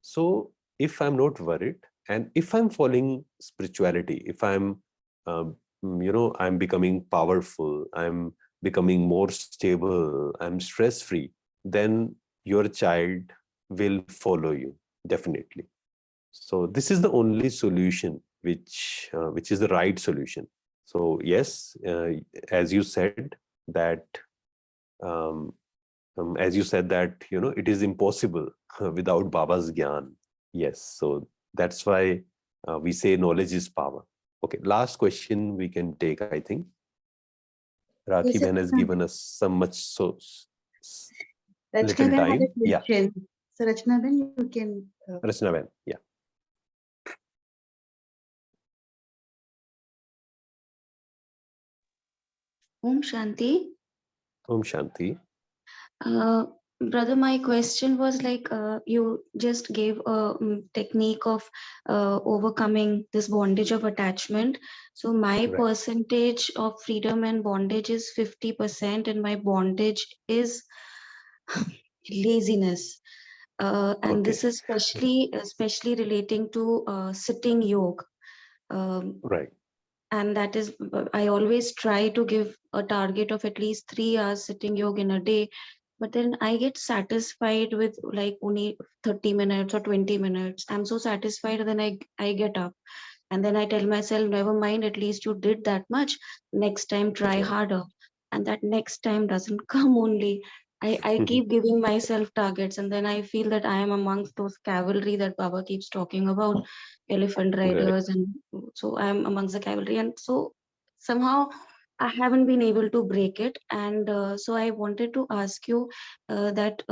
Speaker 2: So if I'm not worried, and if I'm following spirituality, if I'm I'm becoming powerful, I'm becoming more stable, I'm stress free, then your child will follow you, definitely. So this is the only solution which is the right solution. So yes, as you said that it is impossible without Baba's gyan. Yes, so that's why we say knowledge is power. Okay, last question we can take, I think. Rakhi
Speaker 1: Yes,
Speaker 2: Ben has given us some much
Speaker 1: Rachna
Speaker 2: little
Speaker 1: Ben had a
Speaker 2: time. Yeah,
Speaker 1: question. So Rachna Ben, you can.
Speaker 2: Rachna Ben, yeah.
Speaker 3: Om Shanti.
Speaker 2: Om Shanti.
Speaker 3: Brother, my question was like you just gave a technique of overcoming this bondage of attachment. So my
Speaker 2: Right.
Speaker 3: percentage of freedom and bondage is 50%, and my bondage is laziness. And this
Speaker 2: Okay.
Speaker 3: is especially relating to sitting yoga.
Speaker 2: Right.
Speaker 3: And that is, I always try to give a target of at least 3 hours sitting yoga in a day, but then I get satisfied with like only 30 minutes or 20 minutes. I'm so satisfied, and then I get up, and then I tell myself, never mind, at least you did that much, next time try
Speaker 2: Right.
Speaker 3: harder. And that next time doesn't come. Only I keep giving myself targets, and then I feel that I am amongst those cavalry that Baba keeps talking about, elephant
Speaker 2: Right.
Speaker 3: riders. And so I'm amongst the cavalry, and so somehow I haven't been able to break it. And so I wanted to ask you that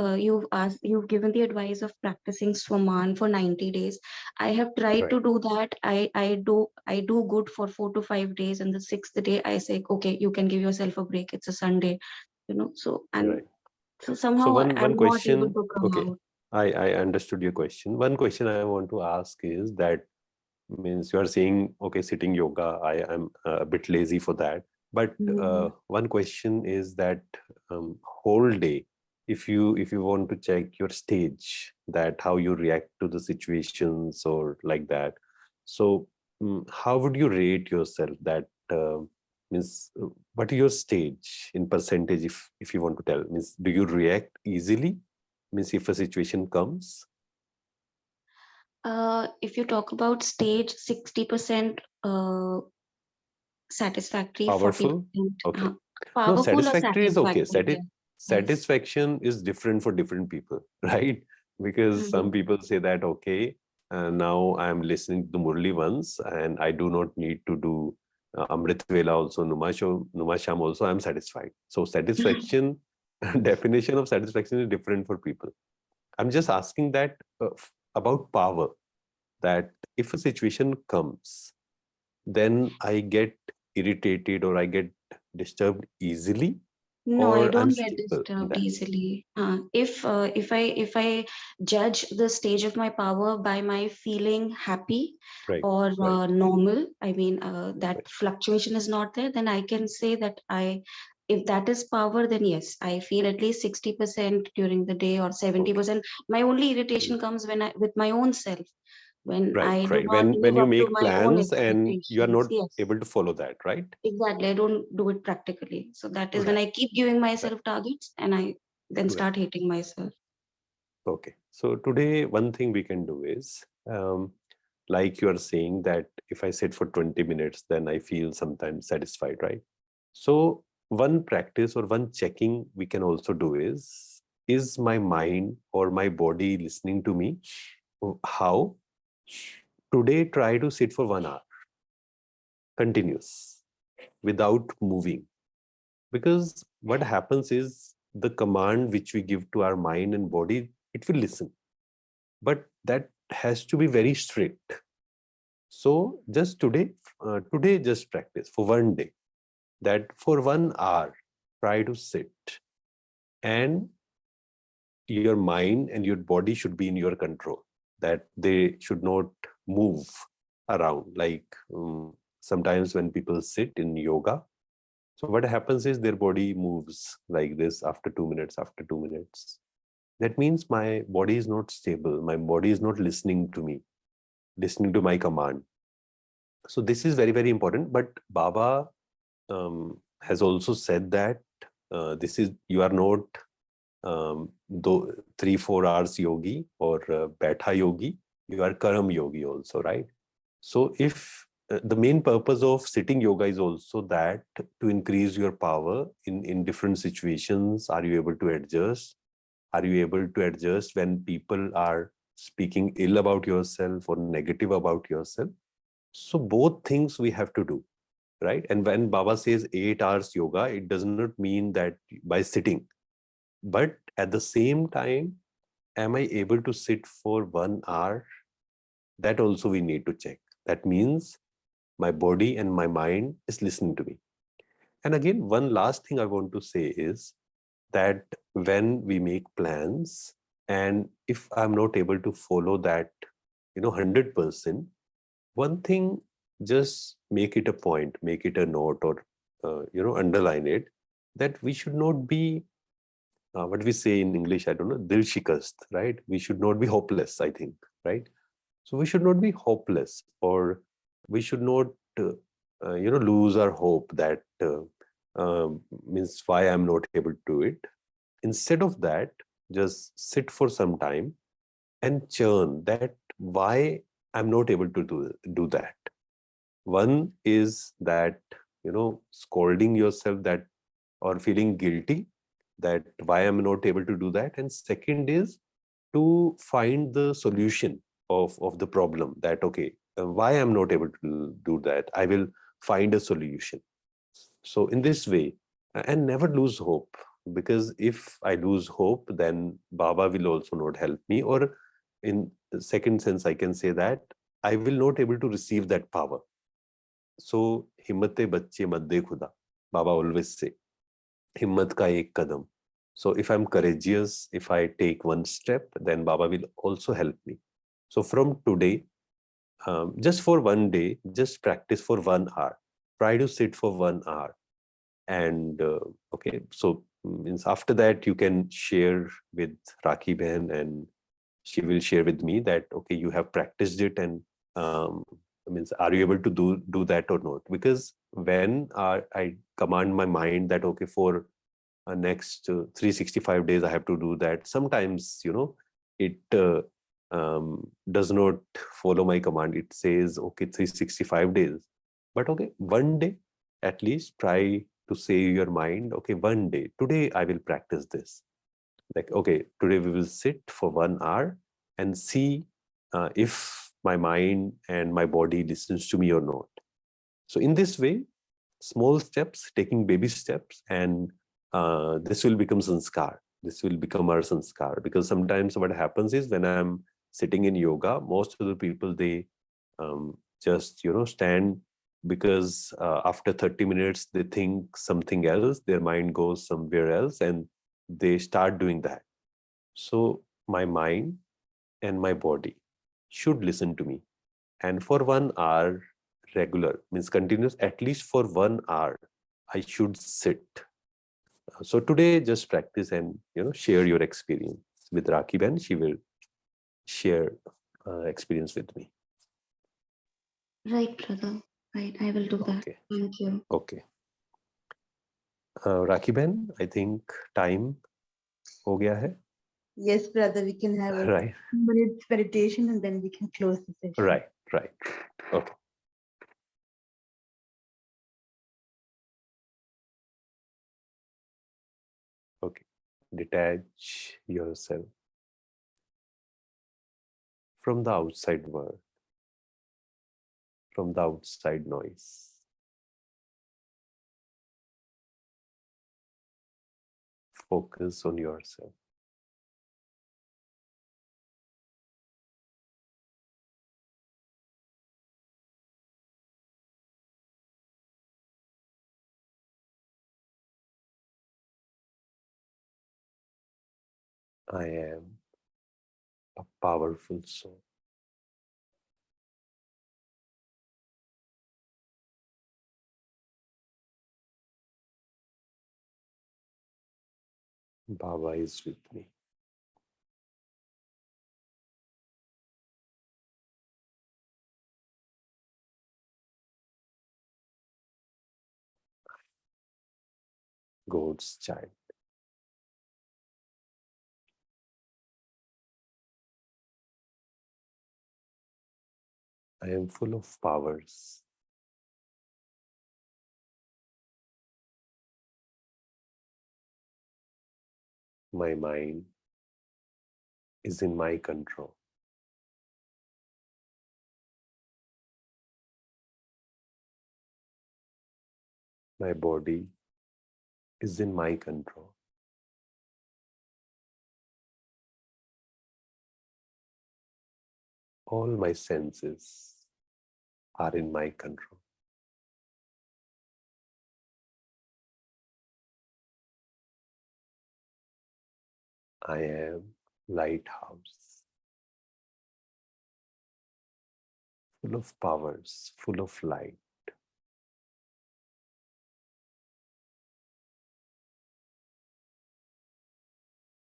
Speaker 3: you've given the advice of practicing Swaman for 90 days. I have tried
Speaker 2: Right.
Speaker 3: to do that. I do good for 4 to 5 days, and the sixth day I say, okay, you can give yourself a break. It's a Sunday, So and
Speaker 2: Right.
Speaker 3: so
Speaker 2: So
Speaker 3: somehow
Speaker 2: one
Speaker 3: I'm not able
Speaker 2: question.
Speaker 3: to come
Speaker 2: Okay,
Speaker 3: out.
Speaker 2: I understood your question. One question I want to ask is that, means you are saying, okay, sitting yoga, I am a bit lazy for that. But one question is that whole day, if you want to check your stage, that how you react to the situations or like that, so how would you rate yourself? That means what is your stage in percentage, if you want to tell? Means do you react easily? Means if a situation comes?
Speaker 3: If you talk about stage, 60% satisfactory, 40%.
Speaker 2: Powerful? Okay. No,
Speaker 3: Powerful or
Speaker 2: satisfactory is okay.
Speaker 3: satisfactory?
Speaker 2: Satisfaction is different for different people, right? Because some people say that, okay, now I'm listening to the Murli once and I do not need to do Amrit Vela also, Numasham also, I'm satisfied. So satisfaction, definition of satisfaction is different for people. I'm just asking that about power, that if a situation comes, then I get irritated or I get disturbed easily,
Speaker 3: No,
Speaker 2: or
Speaker 3: I
Speaker 2: I'm
Speaker 3: don't get
Speaker 2: stable in
Speaker 3: disturbed
Speaker 2: that?
Speaker 3: easily. If I judge the stage of my power by my feeling happy
Speaker 2: Right,
Speaker 3: or
Speaker 2: right,
Speaker 3: normal, I mean that
Speaker 2: right.
Speaker 3: fluctuation is not there, then I can say that if that is power, then yes, I feel at least 60% during the day or 70%. My only irritation comes when with my own self, when
Speaker 2: Right,
Speaker 3: I do
Speaker 2: right.
Speaker 3: not
Speaker 2: When
Speaker 3: live
Speaker 2: you
Speaker 3: up to
Speaker 2: make
Speaker 3: my own
Speaker 2: plans and you are
Speaker 3: expectations.
Speaker 2: not
Speaker 3: Yes.
Speaker 2: able to follow that, right?
Speaker 3: Exactly. I don't do it practically. So that is when
Speaker 2: Right,
Speaker 3: I keep giving
Speaker 2: right,
Speaker 3: myself targets and I then
Speaker 2: right.
Speaker 3: start hating myself.
Speaker 2: Okay. So today, one thing we can do is, like you are saying that if I sit for 20 minutes, then I feel sometimes satisfied, right? So one practice or one checking we can also do is my mind or my body listening to me? How? Today, try to sit for 1 hour, continuous, without moving. Because what happens is the command which we give to our mind and body, it will listen. But that has to be very strict. So just today just practice for 1 day, that for 1 hour, try to sit, and your mind and your body should be in your control, that they should not move around. Like sometimes when people sit in yoga, so what happens is their body moves like this after 2 minutes, after 2 minutes. That means my body is not stable. My body is not listening to me, listening to my command. So this is very, very important. But Baba has also said that this is, you are not 3-4 hours yogi or betha yogi, you are karam yogi also, right? So if the main purpose of sitting yoga is also that to increase your power in different situations. Are you able to adjust? Are you able to adjust when people are speaking ill about yourself or negative about yourself? So both things we have to do, right? And when Baba says 8 hours yoga, it does not mean that by sitting, but at the same time, am I able to sit for 1 hour? That also we need to check. That means my body and my mind is listening to me. And again, one last thing I want to say is that when we make plans, and if I'm not able to follow that, 100%, one thing, just make it a point, make it a note, or underline it, that we should not be what we say in English, I don't know, dil shikast, right? We should not be hopeless, I think, right? So we should not be hopeless, or we should not lose our hope that means why I'm not able to do it. Instead of that, just sit for some time and churn that why I'm not able to do that. One is that, scolding yourself, that, or feeling guilty that why I'm not able to do that. And second is to find the solution of the problem, that okay, why I'm not able to do that, I will find a solution. So in this way, and never lose hope, because if I lose hope, then Baba will also not help me, or in the second sense I can say that I will not able to receive that power. So himmate bacche madde khuda, Baba always say, himmat ka ek kadam. So if I'm courageous, if I take one step, then Baba will also help me. So from today, just for 1 day, just practice for 1 hour. Try to sit for 1 hour. And okay, so means after that you can share with Rakhi Behan, and she will share with me that okay, you have practiced it, and means are you able to do that or not? Because when I command my mind that okay, for next 365 days I have to do that, sometimes it does not follow my command. It says okay, 365 days, but okay, one day at least try to say your mind, okay, one day, today I will practice this. Like okay, today we will sit for 1 hour and see if my mind and my body listens to me or not. So in this way, small steps, taking baby steps, and this will become sanskar. This will become our sanskar. Because sometimes what happens is when I'm sitting in yoga, most of the people, they just stand, because after 30 minutes they think something else, their mind goes somewhere else, and they start doing that. So my mind and my body should listen to me, and for 1 hour regular, means continuous, at least for 1 hour I should sit. So today just practice and share your experience with Rakhi Ben. She will share experience with me.
Speaker 3: Right, brother. Right, I will do that.
Speaker 2: Okay.
Speaker 3: Thank you.
Speaker 2: Okay. Rakhi Ben, I think time ho gaya hai.
Speaker 1: Yes, brother, we can have a
Speaker 2: Right.
Speaker 1: minute meditation and then we can close the session.
Speaker 2: Right. Okay. Okay. Detach yourself from the outside world, from the outside noise. Focus on yourself. I am a powerful soul. Baba is with me. God's child. I am full of powers. My mind is in my control. My body is in my control. All my senses are in my control. I am lighthouse, full of powers, full of light.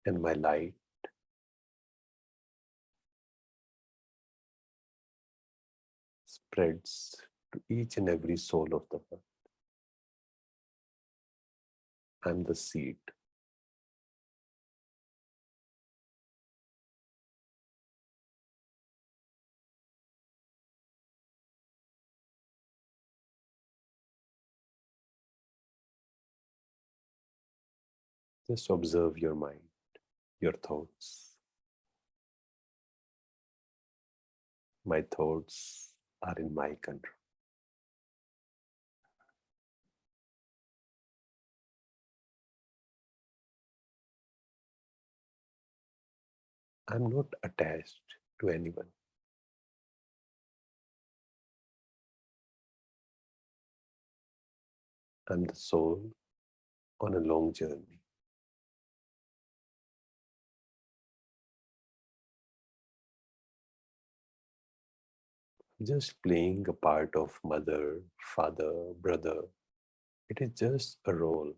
Speaker 2: And my light spreads to each and every soul of the world. I'm the seed. Just observe your mind, your thoughts. My thoughts are in my control. I'm not attached to anyone. I'm the soul on a long journey. Just playing a part of mother, father, brother, It is just a role.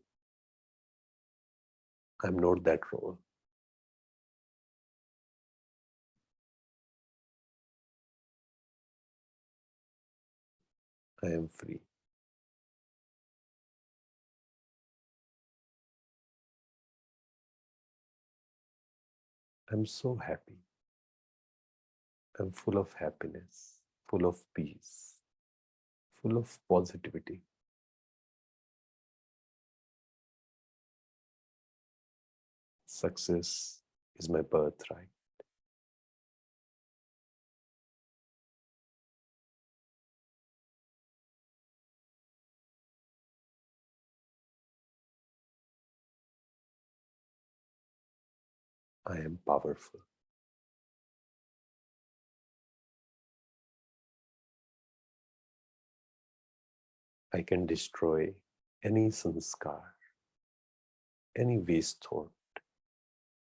Speaker 2: I'm not that role. I am free. I'm so happy. I'm full of happiness, full of peace, full of positivity. Success is my birthright. I am powerful. I can destroy any sanskar, any waste thought.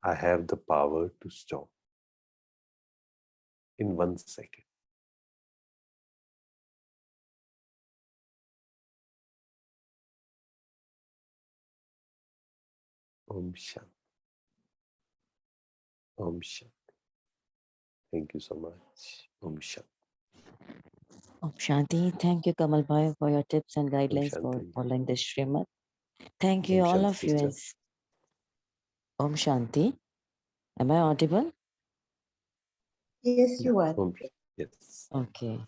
Speaker 2: I have the power to stop in 1 second. Om Shanti. Om Shanti. Thank you so much. Om Shanti.
Speaker 5: Om Shanti. Thank you, Kamal Bhai, for your tips and guidelines for
Speaker 2: Shanti.
Speaker 5: following this Srimad. Thank you,
Speaker 2: Om
Speaker 5: all
Speaker 2: Shanti,
Speaker 5: of you.
Speaker 2: sister.
Speaker 5: Om Shanti. Am I audible?
Speaker 1: Yes, you are.
Speaker 2: Yes.
Speaker 5: Okay.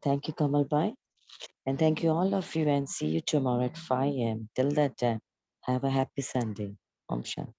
Speaker 5: Thank you, Kamal Bhai. And thank you, all of you. And see you tomorrow at 5 a.m. Till that time, have a happy Sunday. Om Shanti.